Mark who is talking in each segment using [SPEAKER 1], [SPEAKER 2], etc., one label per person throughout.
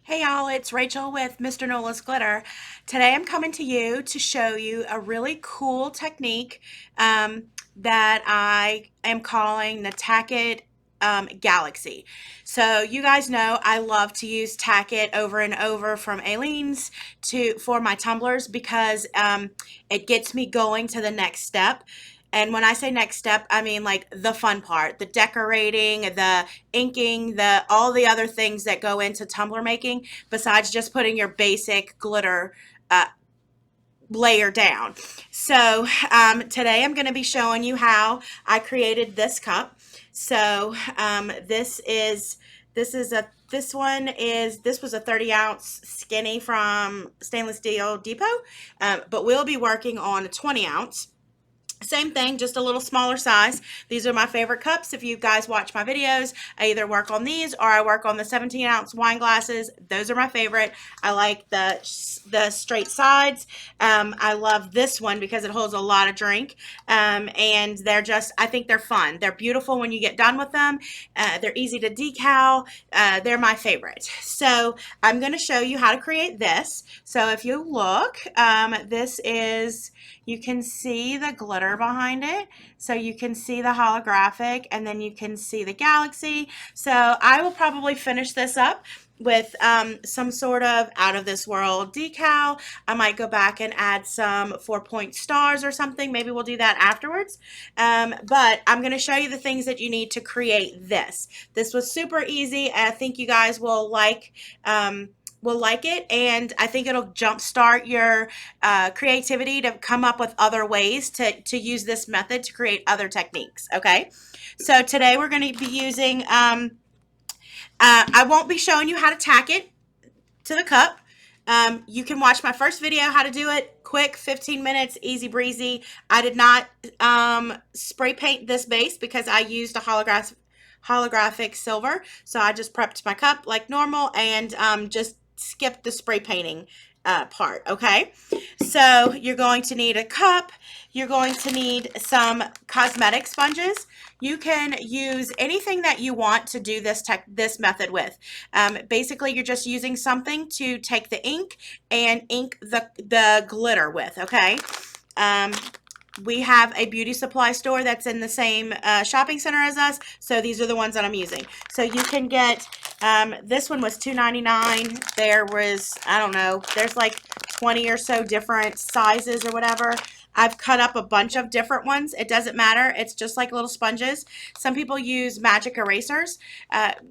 [SPEAKER 1] Hey y'all, it's Rachel with Mr. Nola's Glitter. Today I'm coming to you to show you a really cool technique that I am calling the Tack-it Galaxy. So you guys know I love to use Tack-it over and over from Aleene's for my tumblers because it gets me going to the next step. And when I say next step, I mean like the fun part, the decorating, the inking, the all the other things that go into tumbler making besides just putting your basic glitter uh, layer down. So today I'm going to be showing you how I created this cup. So this was a 30-ounce skinny from Stainless Steel Depot, but we'll be working on a 20-ounce. Same thing, just a little smaller size. These are my favorite cups. If you guys watch my videos, I either work on these or I work on the 17-ounce wine glasses. Those are my favorite. I like the straight sides. I love this one because it holds a lot of drink. And I think they're fun. They're beautiful when you get done with them. They're easy to decal. They're my favorite. So I'm going to show you how to create this. So if you look, you can see the glitter behind it. So you can see the holographic and then you can see the galaxy. So I will probably finish this up with some sort of out of this world decal. I might go back and add some 4-point stars or something. Maybe we'll do that afterwards. But I'm going to show you the things that you need to create this. This was super easy. I think you guys will like it, and I think it'll jumpstart your creativity to come up with other ways to use this method to create other techniques. Okay, so today we're going to be using I won't be showing you how to tack it to the cup. You can watch my first video how to do it. Quick, 15 minutes, easy breezy. I did not spray paint this base because I used a holographic silver. So I just prepped my cup like normal and just skipped the spray painting part. Okay, so you're going to need a cup. You're going to need some cosmetic sponges. You can use anything that you want to do this method with. Basically, you're just using something to take the ink and ink the glitter with. Okay. We have a beauty supply store that's in the same shopping center as us, so these are the ones that I'm using. So you can get, this one was $2.99. There was, I don't know, there's like 20 or so different sizes or whatever. I've cut up a bunch of different ones. It doesn't matter. It's just like little sponges. Some people use magic erasers.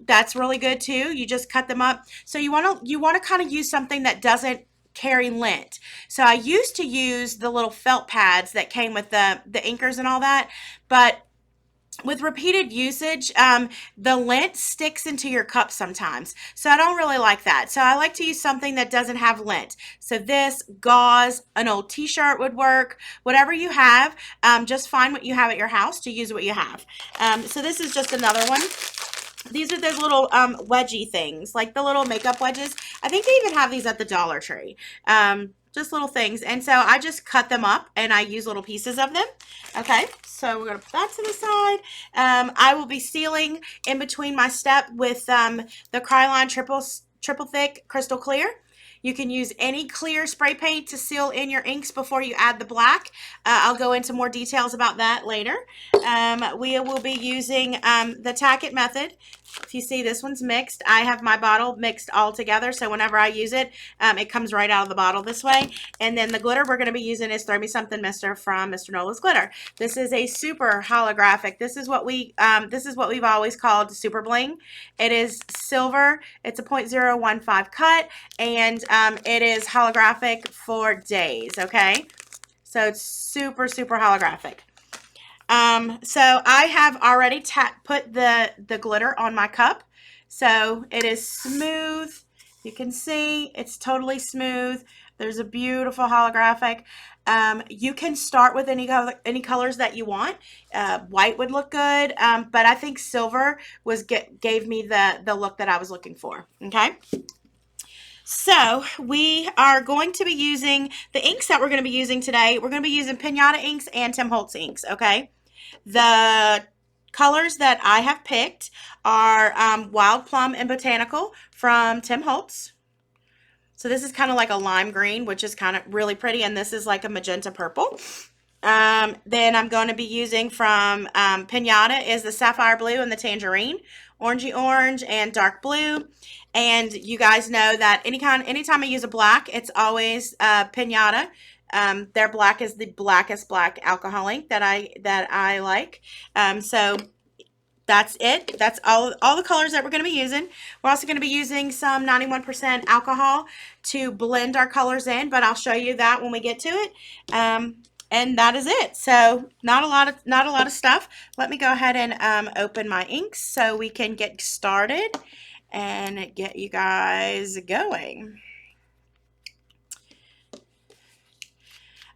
[SPEAKER 1] That's really good too. You just cut them up. So you want to kind of use something that doesn't carry lint. So I used to use the little felt pads that came with the inkers and all that, but with repeated usage, the lint sticks into your cup sometimes. So I don't really like that. So I like to use something that doesn't have lint. So this, gauze, an old t-shirt would work. Whatever you have, just find what you have at your house to use what you have. So this is just another one. These are those little wedgie things, like the little makeup wedges. I think they even have these at the Dollar Tree. Just little things. And so I just cut them up and I use little pieces of them. Okay, so we're going to put that to the side. I will be sealing in between my step with the Krylon triple thick crystal clear. You can use any clear spray paint to seal in your inks before you add the black. I'll go into more details about that later. We will be using the Tack-it method. If you see, this one's mixed. I have my bottle mixed all together, so whenever I use it, it comes right out of the bottle this way. And then the glitter we're going to be using is Throw Me Something Mister from Mr. Nola's Glitter. This is a super holographic. This is what we've always called super bling. It is silver. It's a 0.015 cut, and it is holographic for days. Okay, so it's super holographic. So I have already put the glitter on my cup. So it is smooth. You can see it's totally smooth. There's a beautiful holographic. You can start with any colors that you want. White would look good, but I think silver gave me the look that I was looking for. Okay. So we are going to be using the inks that we're going to be using today. We're going to be using Pinata inks and Tim Holtz inks. Okay. The colors that I have picked are Wild Plum and Botanical from Tim Holtz. So this is kind of like a lime green, which is kind of really pretty. And this is like a magenta purple. Then I'm going to be using from Pinata is the sapphire blue and the tangerine, orangey orange and dark blue. And you guys know that anytime I use a black, it's always Pinata. Their black is the blackest black alcohol ink that I like. So that's it. That's all the colors that we're going to be using. We're also going to be using some 91% alcohol to blend our colors in, but I'll show you that when we get to it. And that is it. So not a lot of stuff. Let me go ahead and open my inks so we can get started and get you guys going.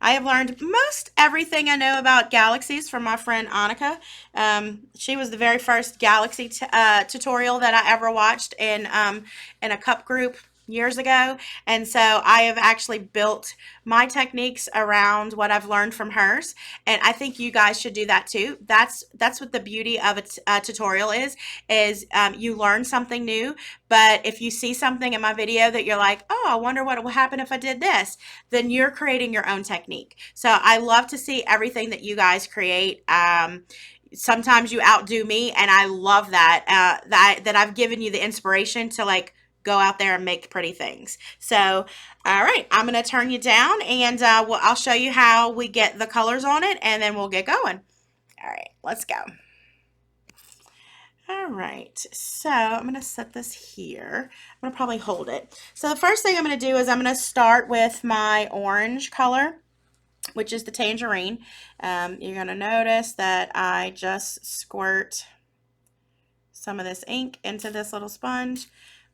[SPEAKER 1] I have learned most everything I know about galaxies from my friend Annika. She was the very first galaxy tutorial that I ever watched in a cup group years ago, and so I have actually built my techniques around what I've learned from hers, and I think you guys should do that too. That's what the beauty of a tutorial is you learn something new, but if you see something in my video that you're like, oh, I wonder what will happen if I did this, then you're creating your own technique. So I love to see everything that you guys create. Sometimes you outdo me, and I love that that I've given you the inspiration to like go out there and make pretty things. So, all right, I'm going to turn you down, and I'll show you how we get the colors on it, and then we'll get going. All right, let's go. All right, so I'm going to set this here. I'm going to probably hold it. So the first thing I'm going to do is I'm going to start with my orange color, which is the tangerine. You're going to notice that I just squirt some of this ink into this little sponge.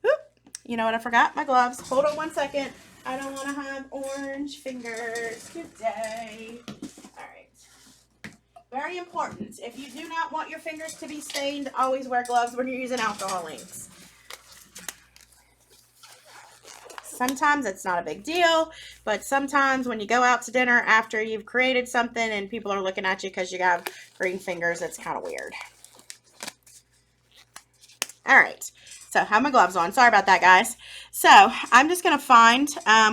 [SPEAKER 1] Whoop. You know what? I forgot my gloves. Hold on 1 second. I don't want to have orange fingers today. All right. Very important. If you do not want your fingers to be stained, always wear gloves when you're using alcohol inks. Sometimes it's not a big deal, but sometimes when you go out to dinner after you've created something and people are looking at you because you have green fingers, it's kind of weird. All right. So I have my gloves on. Sorry about that, guys. So I'm just going to find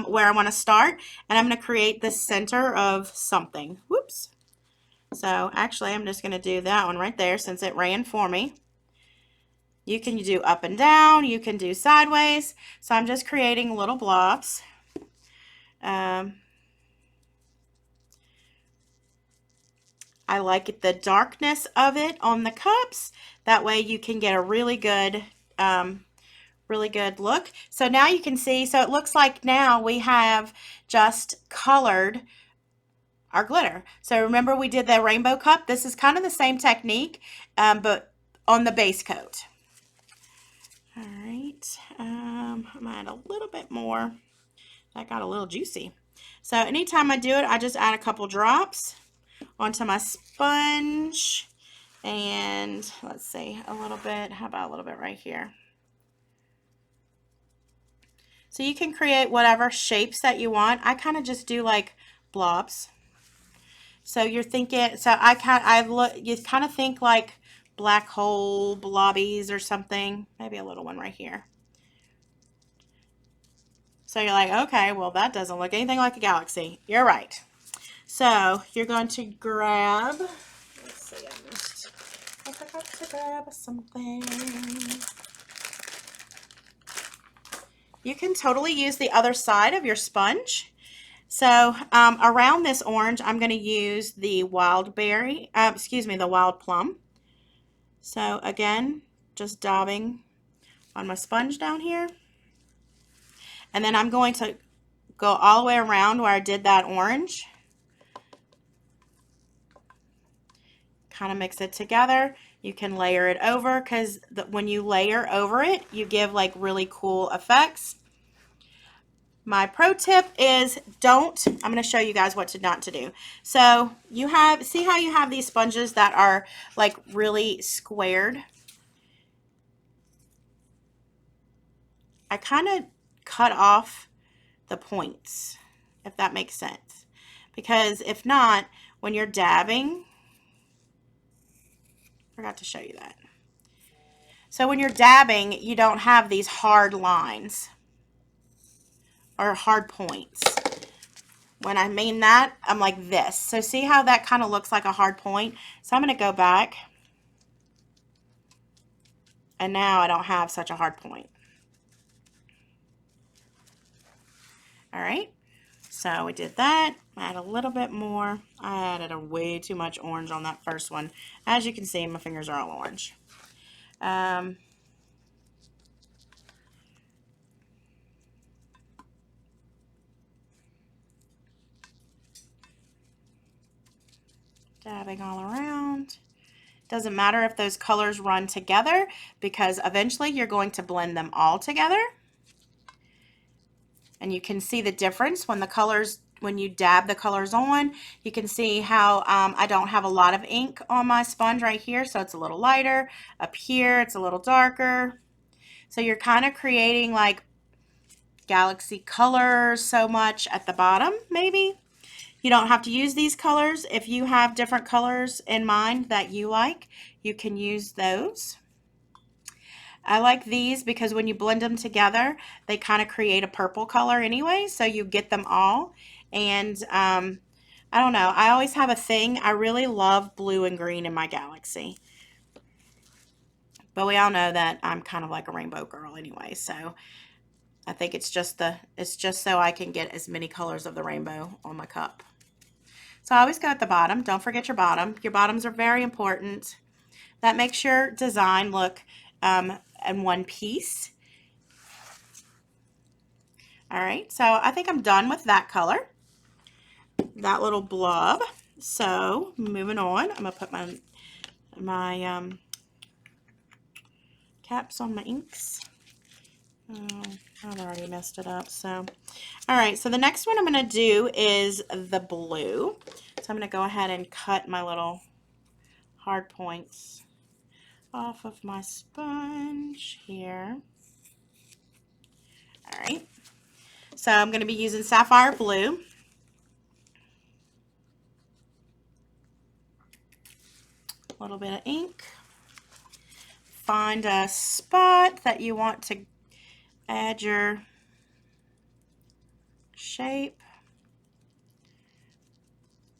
[SPEAKER 1] where I want to start, and I'm going to create the center of something. Whoops. So actually, I'm just going to do that one right there since it ran for me. You can do up and down. You can do sideways. So I'm just creating little blobs. I like the darkness of it on the cups. That way you can get a really good look. So now you can see, so it looks like now we have just colored our glitter. So remember we did the rainbow cup? This is kind of the same technique, but on the base coat. All right, I'm gonna add a little bit more. That got a little juicy. So anytime I do it, I just add a couple drops onto my sponge. And let's see, a little bit, how about a little bit right here? So you can create whatever shapes that you want. I kind of just do like blobs. So you're thinking, so you kind of think like black hole blobbies or something. Maybe a little one right here. So you're like, okay, well that doesn't look anything like a galaxy. You're right. So you're going to grab, let's see, I forgot to grab something. You can totally use the other side of your sponge. So around this orange, I'm going to use the wild berry, the wild plum. So again, just daubing on my sponge down here. And then I'm going to go all the way around where I did that orange. Kind of mix it together. You can layer it over because when you layer over it, you give like really cool effects. My pro tip is I'm going to show you guys what not to do. So see how you have these sponges that are like really squared? I kind of cut off the points, if that makes sense. Because if not, when you're dabbing, forgot to show you that. So when you're dabbing, you don't have these hard lines or hard points. When I mean that, I'm like this. So see how that kind of looks like a hard point? So I'm going to go back. And now I don't have such a hard point. All right. So we did that. Add a little bit more. I added a way too much orange on that first one. As you can see, my fingers are all orange. Dabbing all around. Doesn't matter if those colors run together because eventually you're going to blend them all together. And you can see the difference when the colors, when you dab the colors on. You can see how I don't have a lot of ink on my sponge right here, so it's a little lighter. Up here, it's a little darker. So you're kind of creating like galaxy colors so much at the bottom, maybe. You don't have to use these colors. If you have different colors in mind that you like, you can use those. I like these because when you blend them together, they kind of create a purple color anyway, so you get them all. And I don't know, I always have a thing. I really love blue and green in my galaxy. But we all know that I'm kind of like a rainbow girl anyway, so I think it's just so I can get as many colors of the rainbow on my cup. So I always go at the bottom. Don't forget your bottom. Your bottoms are very important. That makes your design look in one piece. All right, so I think I'm done with that color, that little blob. So moving on, I'm gonna put my caps on my inks. Oh, I've already messed it up. So, all right, so the next one I'm gonna do is the blue. So I'm gonna go ahead and cut my little hard points off of my sponge here. All right, so I'm going to be using sapphire blue. A little bit of ink. Find a spot that you want to add your shape.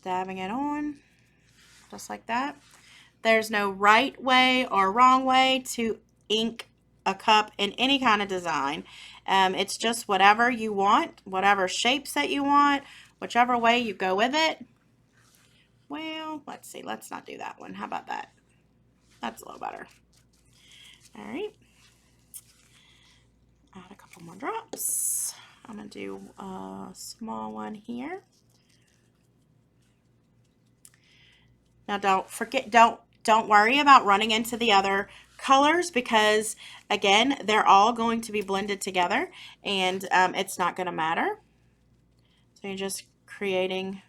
[SPEAKER 1] Dabbing it on, just like that. There's no right way or wrong way to ink a cup in any kind of design. It's just whatever you want, whatever shapes that you want, whichever way you go with it. Well, let's see. Let's not do that one. How about that? That's a little better. All right. Add a couple more drops. I'm going to do a small one here. Now don't worry about running into the other colors because again, they're all going to be blended together and it's not going to matter. So you're just creating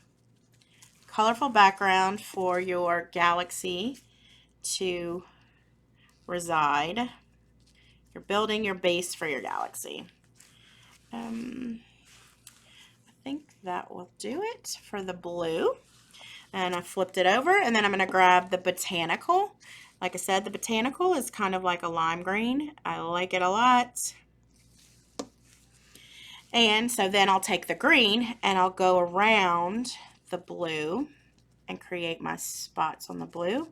[SPEAKER 1] colorful background for your galaxy to reside. You're building your base for your galaxy. I think that will do it for the blue. And I flipped it over, and then I'm going to grab the botanical. Like I said, the botanical is kind of like a lime green. I like it a lot. And so then I'll take the green and I'll go around the blue and create my spots on the blue.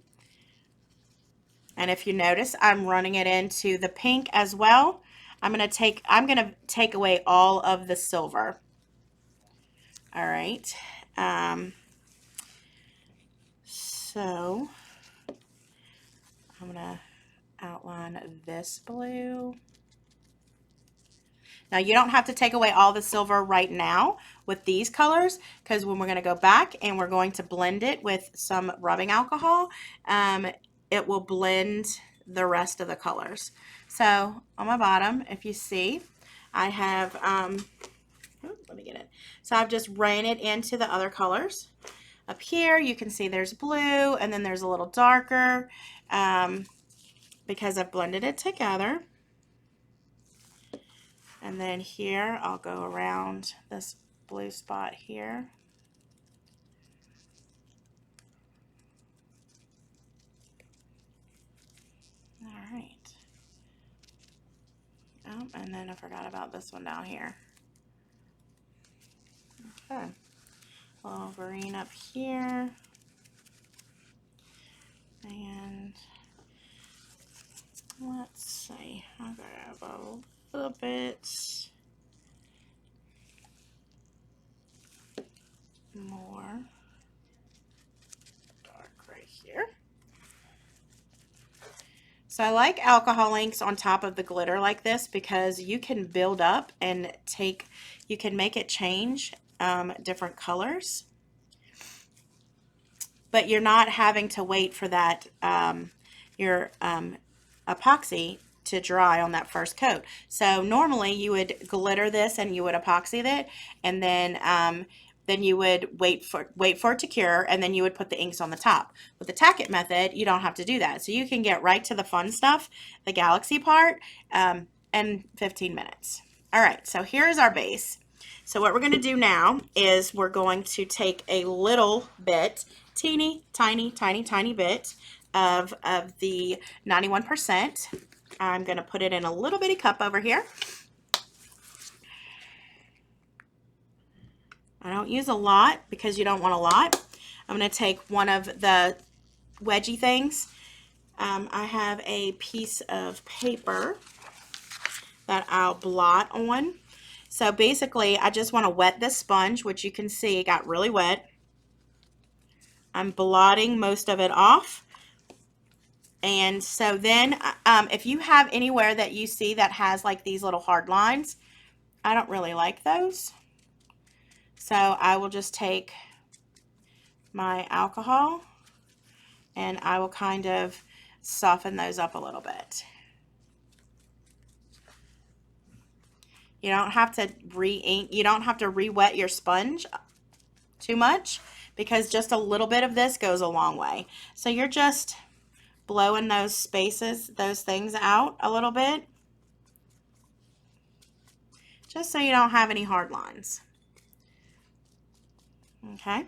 [SPEAKER 1] And if you notice, I'm running it into the pink as well. I'm going to take away all of the silver. All right. So I'm going to outline this blue. Now you don't have to take away all the silver right now with these colors because when we're going to go back and we're going to blend it with some rubbing alcohol, it will blend the rest of the colors. So on my bottom, if you see, I have, let me get it. So I've just ran it into the other colors. Up here, you can see there's blue and then there's a little darker because I've blended it together. And then here, I'll go around this blue spot here. All right. Oh, and then I forgot about this one down here. Okay. A little green up here. And let's see, I'll grab a little bit more dark right here. So I like alcohol inks on top of the glitter like this because you can build up and you can make it change different colors, but you're not having to wait for that your epoxy to dry on that first coat. So normally you would glitter this and you would epoxy it, and then you would wait for it to cure, and then you would put the inks on the top. With the Tack-it method, you don't have to do that. So you can get right to the fun stuff, the galaxy part, in 15 minutes. All right, so here's our base. So what we're going to do now is we're going to take a little bit, teeny, tiny, tiny, tiny bit of the 91%. I'm going to put it in a little bitty cup over here. I don't use a lot because you don't want a lot. I'm going to take one of the wedgie things. I have a piece of paper that I'll blot on. So basically, I just want to wet this sponge, which you can see it got really wet. I'm blotting most of it off. And so then if you have anywhere that you see that has like these little hard lines, I don't really like those. So I will just take my alcohol and I will kind of soften those up a little bit. You don't have to re-ink, you don't have to re-wet your sponge too much because just a little bit of this goes a long way. So you're just blowing those spaces, those things out a little bit, just so you don't have any hard lines. Okay.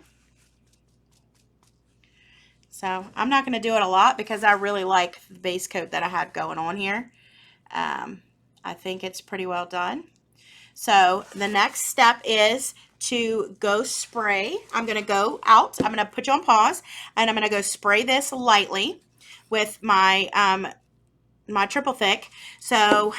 [SPEAKER 1] So I'm not going to do it a lot because I really like the base coat that I had going on here. I think it's pretty well done. So the next step is to go spray. I'm going to go out. I'm going to put you on pause, and I'm going to go spray this lightly with my my triple thick. So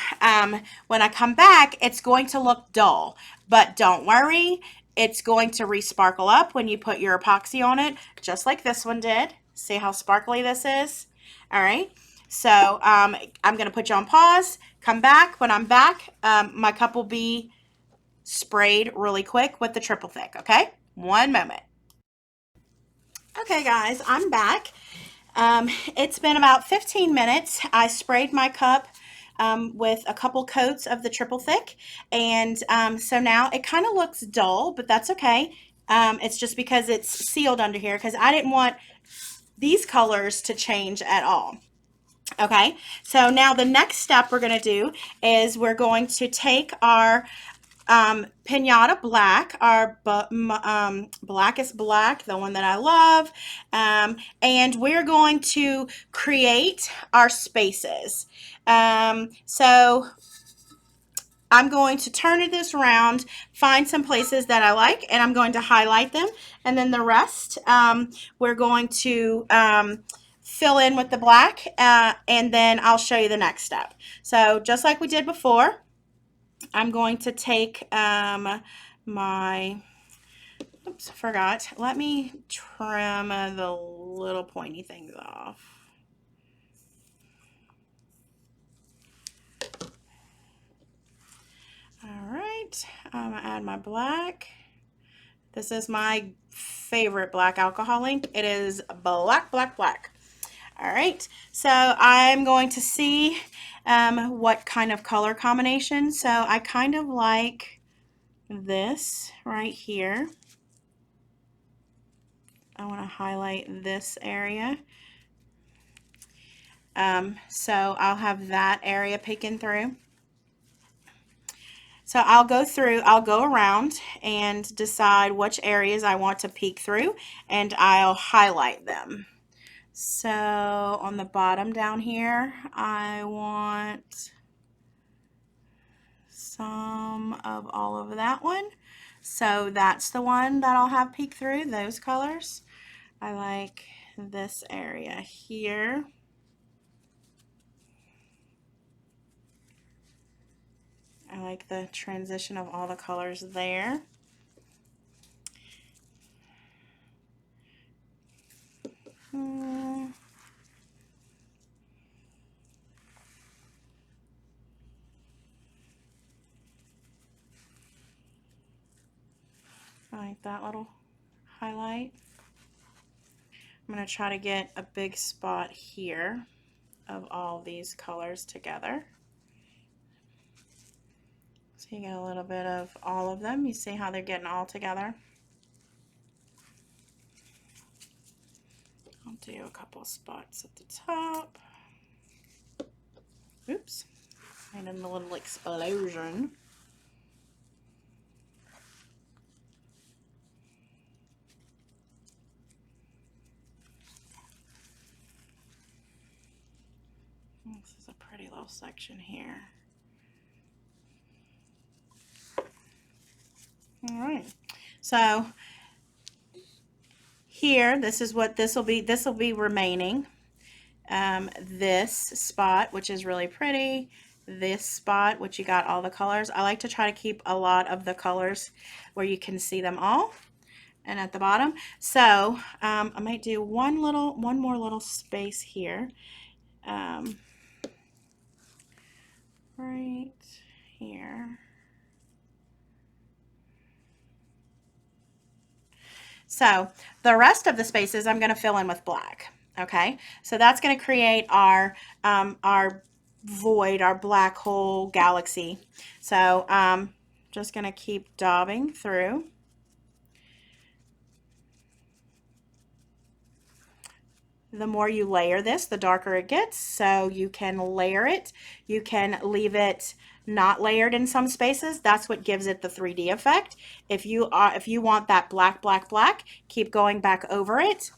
[SPEAKER 1] when I come back, it's going to look dull, but don't worry. It's going to re-sparkle up when you put your epoxy on it, just like this one did. See how sparkly this is? All right. So I'm going to put you on pause. Come back. When I'm back, my cup will be sprayed really quick with the triple thick. Okay. One moment. Okay, guys, I'm back. It's been about 15 minutes. I sprayed my cup with a couple coats of the triple thick, and so now it kind of looks dull, but that's okay. It's just because it's sealed under here because I didn't want these colors to change at all. Okay, so now the next step we're going to do is we're going to take our Pinata Black, our Blackest Black, the one that I love, and we're going to create our spaces. So I'm going to turn this around, find some places that I like, and I'm going to highlight them, and then the rest we're going to fill in with the black, and then I'll show you the next step. So just like we did before, I'm going to take my, oops, forgot. Let me trim the little pointy things off. All right, I'm gonna add my black. This is my favorite black alcohol ink. It is black, black, black. All right, so I'm going to see what kind of color combination. So I kind of like this right here. I want to highlight this area. So I'll have that area peeking through. So I'll go around and decide which areas I want to peek through, and I'll highlight them. So on the bottom down here, I want some of all of that one. So that's the one that I'll have peek through, those colors. I like this area here. I like the transition of all the colors there. I like that little highlight. I'm going to try to get a big spot here of all these colors together. So you get a little bit of all of them. You see how they're getting all together? I'll do a couple spots at the top. Oops. And then a little explosion. This is a pretty little section here. All right. So here, this is what this will be. This will be remaining. This spot, which is really pretty. This spot, which you got all the colors. I like to try to keep a lot of the colors where you can see them all. And at the bottom. So I might do one more little space here. Right here. So the rest of the spaces I'm going to fill in with black. Okay, so that's going to create our void, our black hole galaxy. So just going to keep daubing through. The more you layer this, the darker it gets. So you can layer it. You can leave it not layered in some spaces. That's what gives it the 3D effect. If you want that black, black, black, keep going back over it.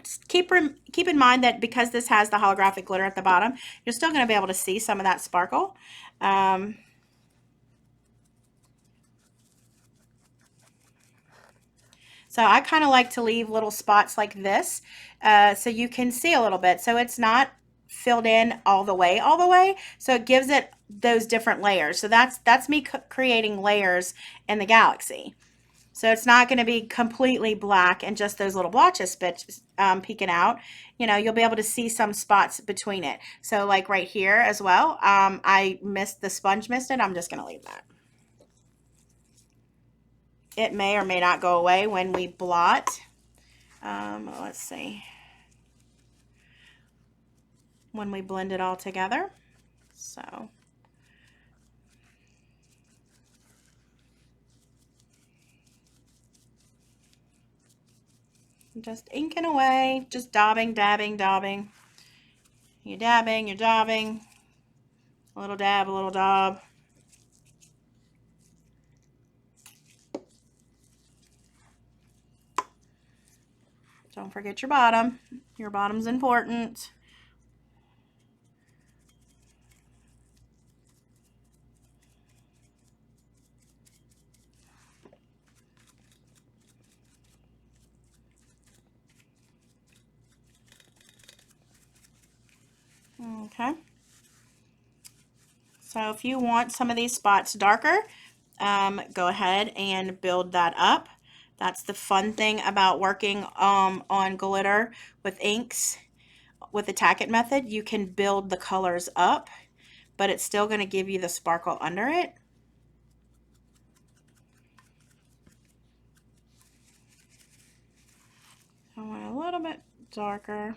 [SPEAKER 1] Just keep in mind that because this has the holographic glitter at the bottom, you're still going to be able to see some of that sparkle. So I kind of like to leave little spots like this so you can see a little bit. So it's not filled in all the way. So it gives it those different layers. So that's me creating layers in the galaxy. So it's not going to be completely black and just those little blotches peeking out. You know, you'll be able to see some spots between it. So like right here as well, I missed the sponge missed it. I'm just going to leave that. It may or may not go away when we blot. Let's see. When we blend it all together. So. Just inking away, just dabbing, dabbing, dabbing. You're dabbing, you're dabbing. A little dab, a little dab. Don't forget your bottom. Your bottom's important. Okay. So if you want some of these spots darker, go ahead and build that up. That's the fun thing about working on glitter with inks with the Tack-it method. You can build the colors up, but it's still going to give you the sparkle under it. I want a little bit darker.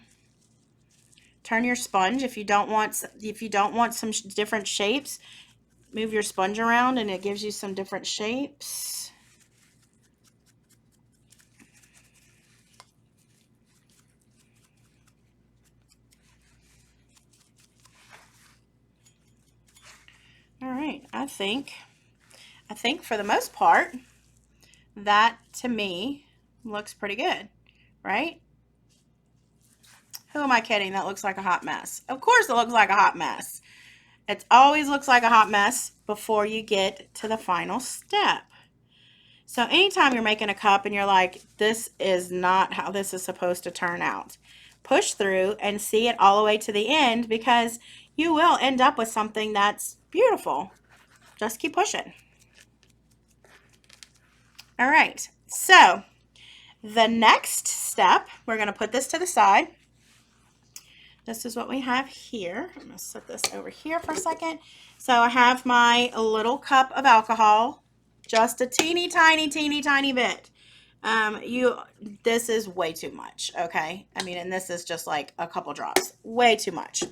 [SPEAKER 1] Turn your sponge if you don't want some different shapes. Move your sponge around and it gives you some different shapes. All right, I think for the most part that to me looks pretty good, right? Who am I kidding? That looks like a hot mess. Of course it looks like a hot mess. It always looks like a hot mess before you get to the final step. So anytime you're making a cup and you're like, this is not how this is supposed to turn out, push through and see it all the way to the end, because you will end up with something that's beautiful. Just keep pushing. All right, so the next step, we're going to put this to the side. This is what we have here. I'm going to set this over here for a second. So I have my little cup of alcohol, just a teeny tiny bit. This is way too much, okay? I mean, and this is just like a couple drops, way too much.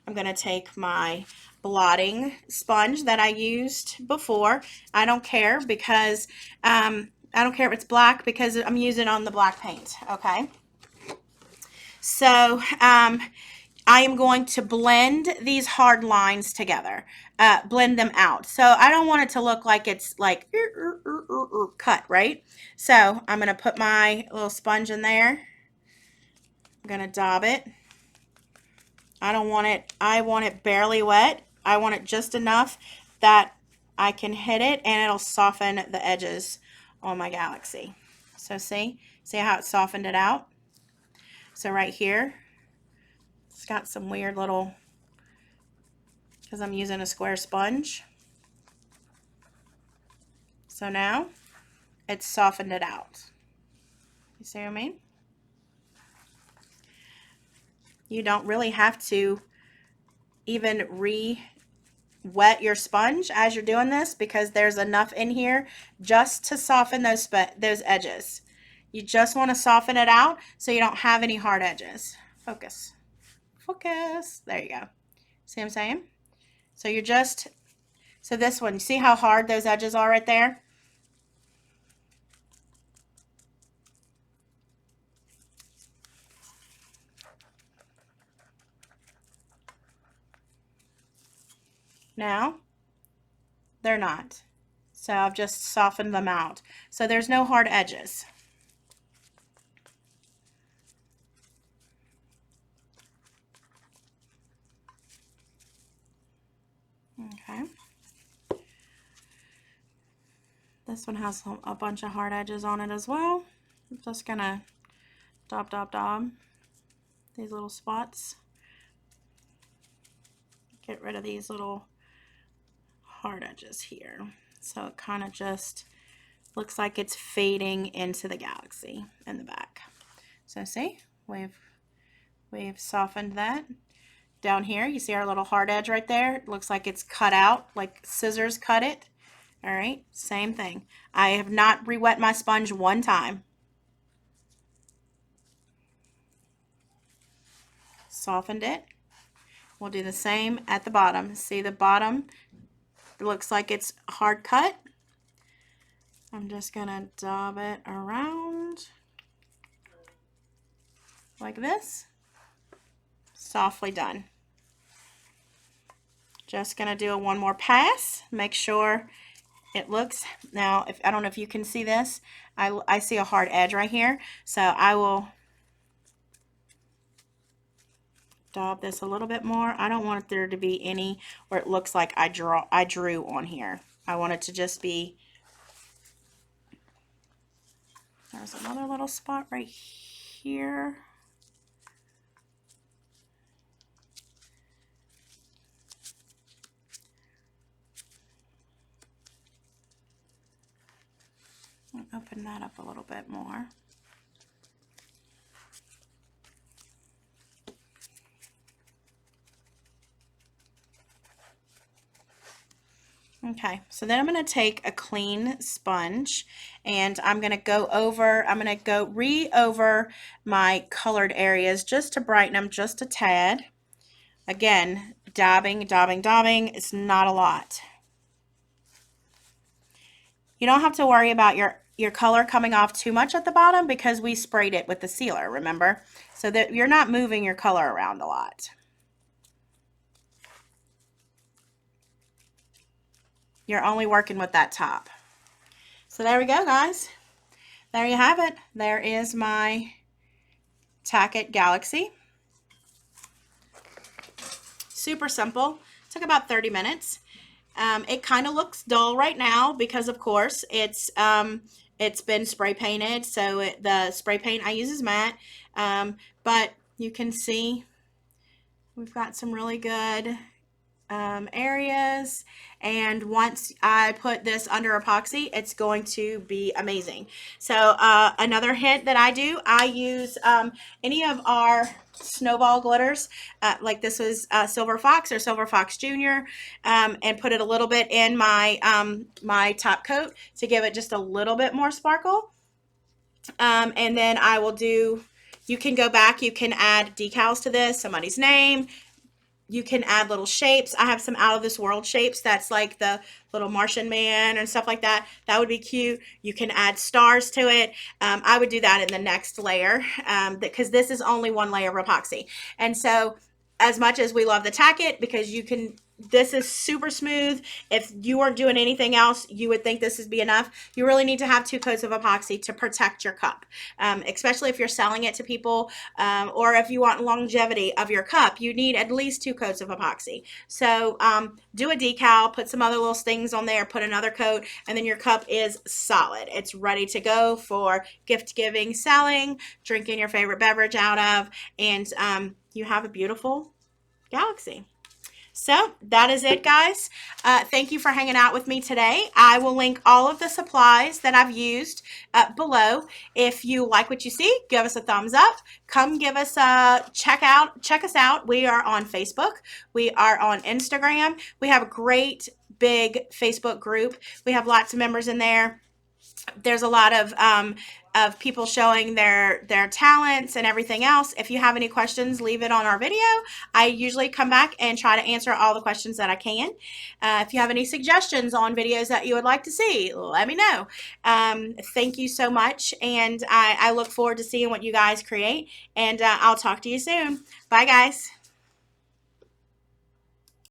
[SPEAKER 1] I'm going to take my blotting sponge that I used before. I don't care because, I don't care if it's black because I'm using it on the black paint, okay? So, I am going to blend these hard lines together, blend them out. So I don't want it to look like it's like cut, right? So I'm going to put my little sponge in there. I'm going to dab it. I want it barely wet. I want it just enough that I can hit it and it'll soften the edges on my galaxy. So see how it softened it out? So right here, it's got some weird little, because I'm using a square sponge. So now it's softened it out. You see what I mean? You don't really have to even re-wet your sponge as you're doing this, because there's enough in here just to soften those edges. You just want to soften it out so you don't have any hard edges. Focus. Focus. There you go. See what I'm saying? So so this one, you see how hard those edges are right there? Now, they're not. So I've just softened them out. So there's no hard edges. Okay. This one has a bunch of hard edges on it as well. I'm just gonna dab these little spots. Get rid of these little hard edges here. So it kind of just looks like it's fading into the galaxy in the back. So see, we've softened that. Down here, you see our little hard edge right there? It looks like it's cut out, like scissors cut it. All right, same thing. I have not re-wet my sponge one time. Softened it. We'll do the same at the bottom. See the bottom? It looks like it's hard cut. I'm just gonna dab it around like this. Softly done. Just gonna do one more pass. Make sure it looks, now if I don't know if you can see this, I see a hard edge right here, so I will dab this a little bit more. I don't want there to be any where it looks like I drew on here. I want it to just be, there's another little spot right here. I'll open that up a little bit more. Okay, so then I'm going to take a clean sponge and I'm going to go re-over my colored areas just to brighten them just a tad. Again, dabbing. It's not a lot. You don't have to worry about your color coming off too much at the bottom because we sprayed it with the sealer, remember? So that you're not moving your color around a lot. You're only working with that top. So there we go, guys. There you have it. There is my Tack-it Galaxy. Super simple. Took about 30 minutes. It kind of looks dull right now because, of course, it's been spray painted. So the spray paint I use is matte, but you can see we've got some really good areas, and once I put this under epoxy, it's going to be amazing. So another hint that I do, I use any of our snowball glitters, like this was Silver Fox or Silver Fox Junior, and put it a little bit in my my top coat to give it just a little bit more sparkle. And then I will do, you can go back, you can add decals to this, somebody's name. You can add little shapes. I have some out of this world shapes. That's like the little Martian man and stuff like that. That would be cute. You can add stars to it. I would do that in the next layer because this is only one layer of epoxy. And so as much as we love the Tack-it, because you can, this is super smooth. If you weren't doing anything else, you would think this would be enough. You really need to have 2 coats of epoxy to protect your cup, especially if you're selling it to people, or if you want longevity of your cup, you need at least 2 coats of epoxy. So do a decal, put some other little things on there, put another coat, and then your cup is solid. It's ready to go for gift giving, selling, drinking your favorite beverage out of, and you have a beautiful galaxy. So that is it, guys. Thank you for hanging out with me today. I will link all of the supplies that I've used below. If you like what you see, give us a thumbs up. Come give us a check us out. We are on Facebook. We are on Instagram. We have a great big Facebook group. We have lots of members in there. There's a lot of people showing their talents and everything else. If you have any questions, leave it on our video. I usually come back and try to answer all the questions that I can. If you have any suggestions on videos that you would like to see, let me know. Thank you so much, and I look forward to seeing what you guys create, and I'll talk to you soon. Bye, guys.